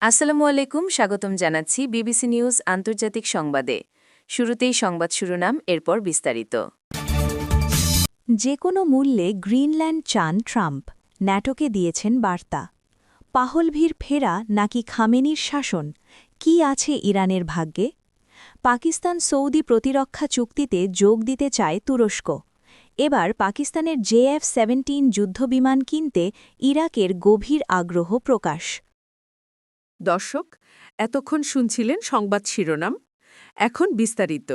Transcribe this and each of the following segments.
আসসালামু আলাইকুম, স্বাগতম জানাচ্ছি বিবিসি নিউজ আন্তর্জাতিক সংবাদে। শুরুতেই সংবাদ শিরোনাম, এরপর বিস্তারিত। যে কোনো মূল্যে গ্রিনল্যান্ড চান ট্রাম্প, ন্যাটোকে দিয়েছেন বার্তা। পাহলভির ফেরা নাকি খামেনির শাসন, কি আছে ইরানের ভাগ্যে? পাকিস্তান সৌদি প্রতিরক্ষা চুক্তিতে যোগ দিতে চায় তুরস্ক। এবার পাকিস্তানের JF-17 যুদ্ধবিমান কিনতে ইরাকের গভীর আগ্রহ প্রকাশ। দর্শক, এতক্ষণ শুনছিলেন সংবাদ শিরোনাম। এখন বিস্তারিত।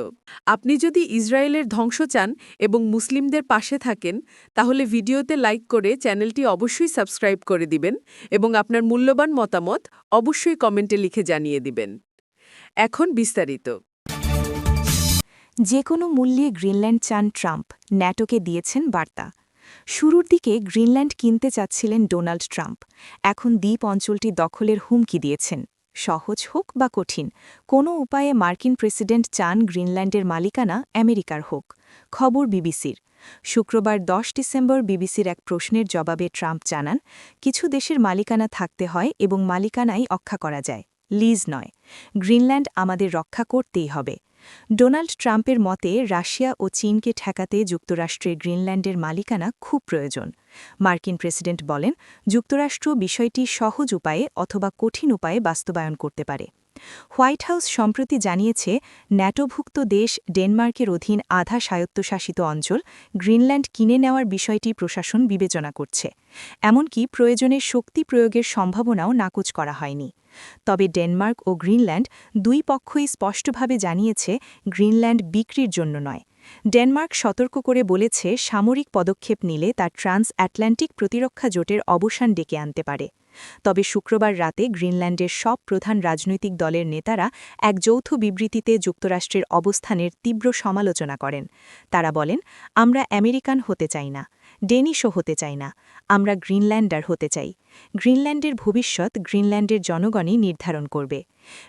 আপনি যদি ইসরায়েলের ধ্বংস চান এবং মুসলিমদের পাশে থাকেন, তাহলে ভিডিওতে লাইক করে চ্যানেলটি অবশ্যই সাবস্ক্রাইব করে দিবেন এবং আপনার মূল্যবান মতামত অবশ্যই কমেন্টে লিখে জানিয়ে দিবেন। এখন বিস্তারিত। যে কোনো মূল্যে গ্রিনল্যান্ড চান ট্রাম্প, ন্যাটোকে দিয়েছেন বার্তা। শুরুর দিকে গ্রিনল্যান্ড কিনতে চাচ্ছিলেন ডোনাল্ড ট্রাম্প, এখন দ্বীপ অঞ্চলটি দখলের হুমকি দিয়েছেন। সহজ হোক বা কঠিন, কোনো উপায়ে মার্কিন প্রেসিডেন্ট চান গ্রিনল্যান্ডের মালিকানা আমেরিকার হোক। খবর বিবিসির। শুক্রবার 10 ডিসেম্বর বিবিসির এক প্রশ্নের জবাবে ট্রাম্প জানান, কিছু দেশের মালিকানা থাকতে হয় এবং মালিকানাই রক্ষা করা যায়, লিজ নয়। গ্রিনল্যান্ড আমাদের রক্ষা করতেই হবে। ডোনাল্ড ট্রাম্পের মতে রাশিয়া ও চীনকে ঠেকাতে যুক্তরাষ্ট্রের গ্রিনল্যান্ডের মালিকানা খুব প্রয়োজন। মার্কিন প্রেসিডেন্ট বলেন, যুক্তরাষ্ট্র বিষয়টি সহজ উপায়ে অথবা কঠিন উপায়ে বাস্তবায়ন করতে পারে। হোয়াইট হাউস সম্প্রতি জানিয়েছে, ন্যাটোভুক্ত দেশ ডেনমার্কের অধীন আধা স্বায়ত্তশাসিত অঞ্চল গ্রিনল্যান্ড কিনে নেওয়ার বিষয়টি প্রশাসন বিবেচনা করছে। এমনকি প্রয়োজনে শক্তি প্রয়োগের সম্ভাবনাও নাকচ করা হয়নি। তবে ডেনমার্ক ও গ্রিনল্যান্ড দুই পক্ষই স্পষ্টভাবে জানিয়েছে, গ্রিনল্যান্ড বিক্রির জন্য নয়। ডেনমার্ক সতর্ক করে বলেছে, সামরিক পদক্ষেপ নিলে তা ট্রান্স আটলান্টিক প্রতিরক্ষা জোটের অবসান ডেকে আনতে পারে। তবে শুক্রবার রাতে গ্রিনল্যান্ডের সব প্রধান রাজনৈতিক দলের নেতারা এক যৌথ বিবৃতিতে যুক্তরাষ্ট্রের অবস্থানের তীব্র সমালোচনা করেন। তারা বলেন, আমরা আমেরিকান হতে চাই না, ডেনিশও হতে চাই না, আমরা গ্রিনল্যান্ডার হতে চাই। গ্রিনল্যান্ডের ভবিষ্যৎ গ্রিনল্যান্ডের জনগণই নির্ধারণ করবে।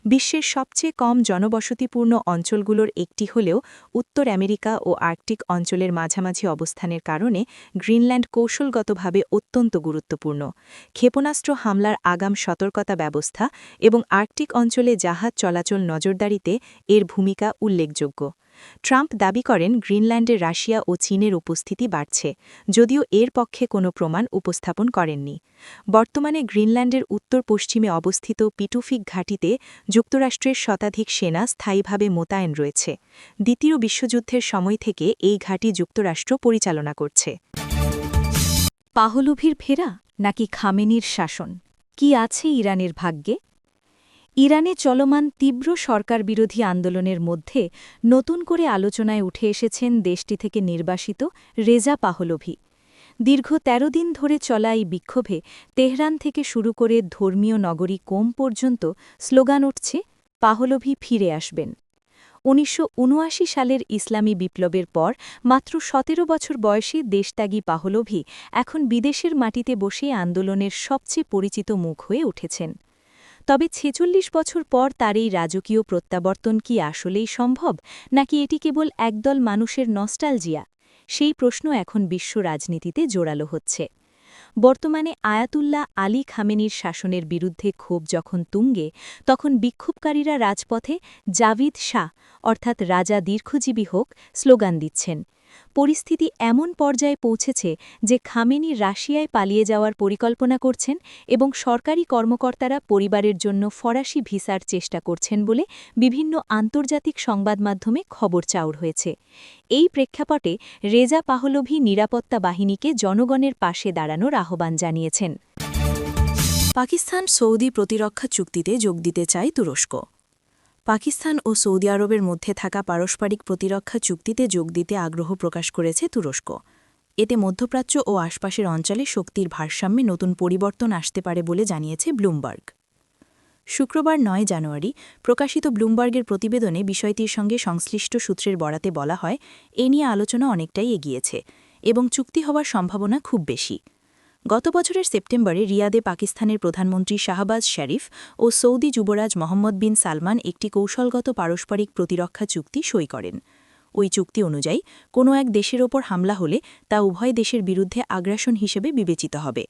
বিশ্বের সবচেয়ে কম জনবসতিপূর্ণ অঞ্চলগুলোর একটি হলেও উত্তর আমেরিকা ও আর্কটিক অঞ্চলের মাঝামাঝি অবস্থানের কারণে গ্রিনল্যান্ড কৌশলগতভাবে অত্যন্ত গুরুত্বপূর্ণ। ক্ষেপণাস্ত্র হামলার আগাম সতর্কতা ব্যবস্থা এবং আর্কটিক অঞ্চলে জাহাজ চলাচল নজরদারিতে এর ভূমিকা উল্লেখযোগ্য। ট্রাম্প দাবি করেন, গ্রিনল্যান্ডে রাশিয়া ও চীনের উপস্থিতি বাড়ছে, যদিও এর পক্ষে কোনো প্রমাণ উপস্থাপন করেননি। বর্তমানে গ্রিনল্যান্ডের উত্তর পশ্চিমে অবস্থিত পিটুফিক ঘাঁটিতে যুক্তরাষ্ট্রের শতাধিক সেনা স্থায়ীভাবে মোতায়েন রয়েছে। দ্বিতীয় বিশ্বযুদ্ধের সময় থেকে এই ঘাঁটি যুক্তরাষ্ট্র পরিচালনা করছে। পাহলভির ফেরা নাকি খামেনির শাসন, কি আছে ইরানের ভাগ্যে? ইরানে চলমান তীব্র সরকারবিরোধী আন্দোলনের মধ্যে নতুন করে আলোচনায় উঠে এসেছেন দেশটি থেকে নির্বাসিত রেজা পাহলভি। দীর্ঘ ১৩ দিন ধরে চলা এই বিক্ষোভে তেহরান থেকে শুরু করে ধর্মীয় নগরী কোম পর্যন্ত স্লোগান উঠছে, পাহলভি ফিরে আসবেন। ১৯৭৯ সালের ইসলামী বিপ্লবের পর মাত্র ১৭ বছর বয়সী দেশত্যাগী পাহলভি এখন বিদেশের মাটিতে বসে আন্দোলনের সবচেয়ে পরিচিত মুখ হয়ে উঠেছেন। তবে ৪৬ বছর পর তার এই রাজকীয় প্রত্যাবর্তন কি আসলেই সম্ভব, নাকি এটি কেবল একদল মানুষের নস্টালজিয়া? সেই প্রশ্ন এখন বিশ্ব রাজনীতিতে জোরালো হচ্ছে। বর্তমানে আয়াতুল্লাহ আলী খামেনির শাসনের বিরুদ্ধে ক্ষোভ যখন তুঙ্গে, তখন বিক্ষোভকারীরা রাজপথে জাভিদ শাহ অর্থাৎ রাজা দীর্ঘজীবী হোক স্লোগান দিচ্ছেন। পরিস্থিতি এমন পর্যায়ে পৌঁছেছে যে খামেনি রাশিয়ায় পালিয়ে যাওয়ার পরিকল্পনা করছেন এবং সরকারি কর্মকর্তারা পরিবারের জন্য ফরাসি ভিসার চেষ্টা করছেন বলে বিভিন্ন আন্তর্জাতিক সংবাদমাধ্যমে খবর চাউর হয়েছে। এই প্রেক্ষাপটে রেজা পাহলভি নিরাপত্তা বাহিনীকে জনগণের পাশে দাঁড়ানোর আহ্বান জানিয়েছেন। পাকিস্তান সৌদি প্রতিরক্ষা চুক্তিতে যোগ দিতে চায় তুরস্ক। পাকিস্তান ও সৌদি আরবের মধ্যে থাকা পারস্পরিক প্রতিরক্ষা চুক্তিতে যোগ দিতে আগ্রহ প্রকাশ করেছে তুরস্ক। এতে মধ্যপ্রাচ্য ও আশপাশের অঞ্চলে শক্তির ভারসাম্যে নতুন পরিবর্তন আসতে পারে বলে জানিয়েছে ব্লুমবার্গ। শুক্রবার ৯ জানুয়ারি প্রকাশিত ব্লুমবার্গের প্রতিবেদনে বিষয়টির সঙ্গে সংশ্লিষ্ট সূত্রের বরাতে বলা হয়, এ নিয়ে আলোচনা অনেকটাই এগিয়েছে এবং চুক্তি হওয়ার সম্ভাবনা খুব বেশি। গত বছরের সেপ্টেম্বরে রিয়াদে পাকিস্তানের প্রধানমন্ত্রী শাহবাজ শরীফ ও সৌদি যুবরাজ মোহাম্মদ বিন সালমান একটি কৌশলগত পারস্পরিক প্রতিরক্ষা চুক্তি সই করেন। ওই চুক্তি অনুযায়ী কোনো এক দেশের ওপর হামলা হলে তা উভয় দেশের বিরুদ্ধে আগ্রাসন হিসেবে বিবেচিত হবে।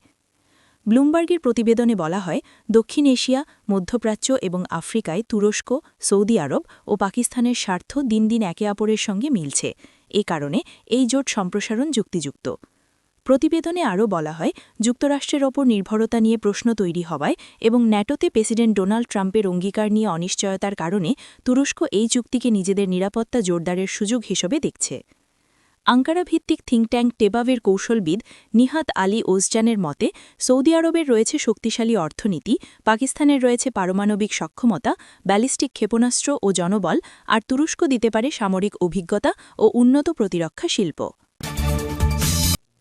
ব্লুমবার্গের প্রতিবেদনে বলা হয় দক্ষিণ এশিয়া মধ্যপ্রাচ্য এবং আফ্রিকায় তুরস্ক সৌদি আরব ও পাকিস্তানের স্বার্থ দিন দিন একে অপরের সঙ্গে মিলছে এ কারণে এই জোট সম্প্রসারণ যুক্তিযুক্ত প্রতিবেদনে আরও বলা হয় যুক্তরাষ্ট্রের ওপর নির্ভরতা নিয়ে প্রশ্ন তৈরি হওয়ায় এবং ন্যাটোতে প্রেসিডেন্ট ডোনাল্ড ট্রাম্পের অঙ্গীকার নিয়ে অনিশ্চয়তার কারণে তুরস্ক এই চুক্তিকে নিজেদের নিরাপত্তা জোরদারের সুযোগ হিসেবে দেখছে আঙ্কারা ভিত্তিক থিঙ্ক ট্যাঙ্ক টেবাবের কৌশলবিদ নিহাত আলী ওজজানের মতে সৌদি আরবের রয়েছে শক্তিশালী অর্থনীতি পাকিস্তানের রয়েছে পারমাণবিক সক্ষমতা ব্যালিস্টিক ক্ষেপণাস্ত্র ও জনবল আর তুরস্ক দিতে পারে সামরিক অভিজ্ঞতা ও উন্নত প্রতিরক্ষা শিল্প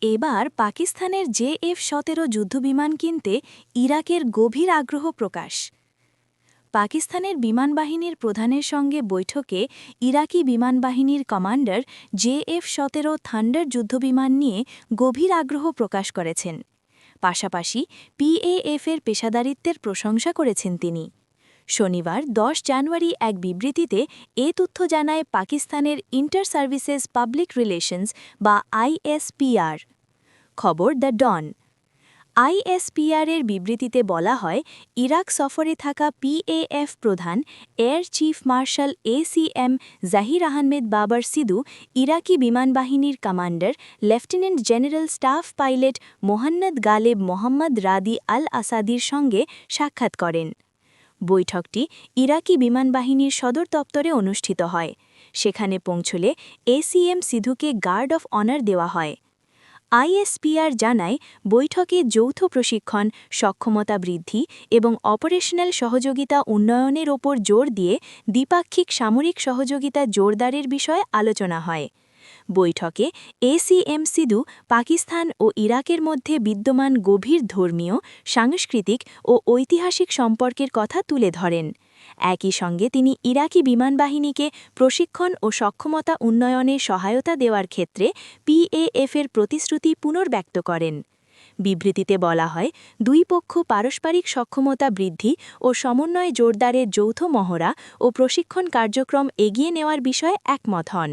এবার পাকিস্তানের JF-17 যুদ্ধবিমান কিনতে ইরাকের গভীর আগ্রহ প্রকাশ পাকিস্তানের বিমানবাহিনীর প্রধানের সঙ্গে বৈঠকে ইরাকি বিমানবাহিনীর কমান্ডার JF-17 থান্ডার যুদ্ধবিমান নিয়ে গভীর আগ্রহ প্রকাশ করেছেন পাশাপাশি PAF-এর পেশাদারিত্বের প্রশংসা করেছেন তিনি শনিবার 10 জানুয়ারি এক বিবৃতিতে এ তথ্য জানায় পাকিস্তানের ইন্টার সার্ভিসেস পাবলিক রিলেশনস বা ISPR খবর দ্য ডন ISPR-এর বিবৃতিতে বলা হয় ইরাক সফরে থাকা PAF প্রধান air chief marshal ACM Zaheer Ahmed Babar Sidhu Iraqi বিমানবাহিনীর commander lieutenant general staff pilot Mohammad Ghaleb Mohammad Radi al আসাদির সঙ্গে সাক্ষাৎ করেন বৈঠকটি ইরাকি বিমানবাহিনীর সদর দপ্তরে অনুষ্ঠিত হয় সেখানে পৌঁছলে ACM সিধুকে গার্ড অফ অনার দেওয়া হয় ISPR জানায় বৈঠকে যৌথ প্রশিক্ষণ সক্ষমতা বৃদ্ধি এবং অপারেশনাল সহযোগিতা উন্নয়নের ওপর জোর দিয়ে দ্বিপাক্ষিক সামরিক সহযোগিতা জোরদারের বিষয়ে আলোচনা হয় বৈঠকে ACM সিধু পাকিস্তান ও ইরাকের মধ্যে বিদ্যমান গভীর ধর্মীয় সাংস্কৃতিক ও ঐতিহাসিক সম্পর্কের কথা তুলে ধরেন একই সঙ্গে তিনি ইরাকি বিমানবাহিনীকে প্রশিক্ষণ ও সক্ষমতা উন্নয়নে সহায়তা দেওয়ার ক্ষেত্রে PAF-এর প্রতিশ্রুতি পুনর্ব্যক্ত করেন বিবৃতিতে বলা হয় দুই পক্ষ পারস্পরিক সক্ষমতা বৃদ্ধি ও সমন্বয় জোরদারের যৌথ মহড়া ও প্রশিক্ষণ কার্যক্রম এগিয়ে নেওয়ার বিষয়ে একমত হন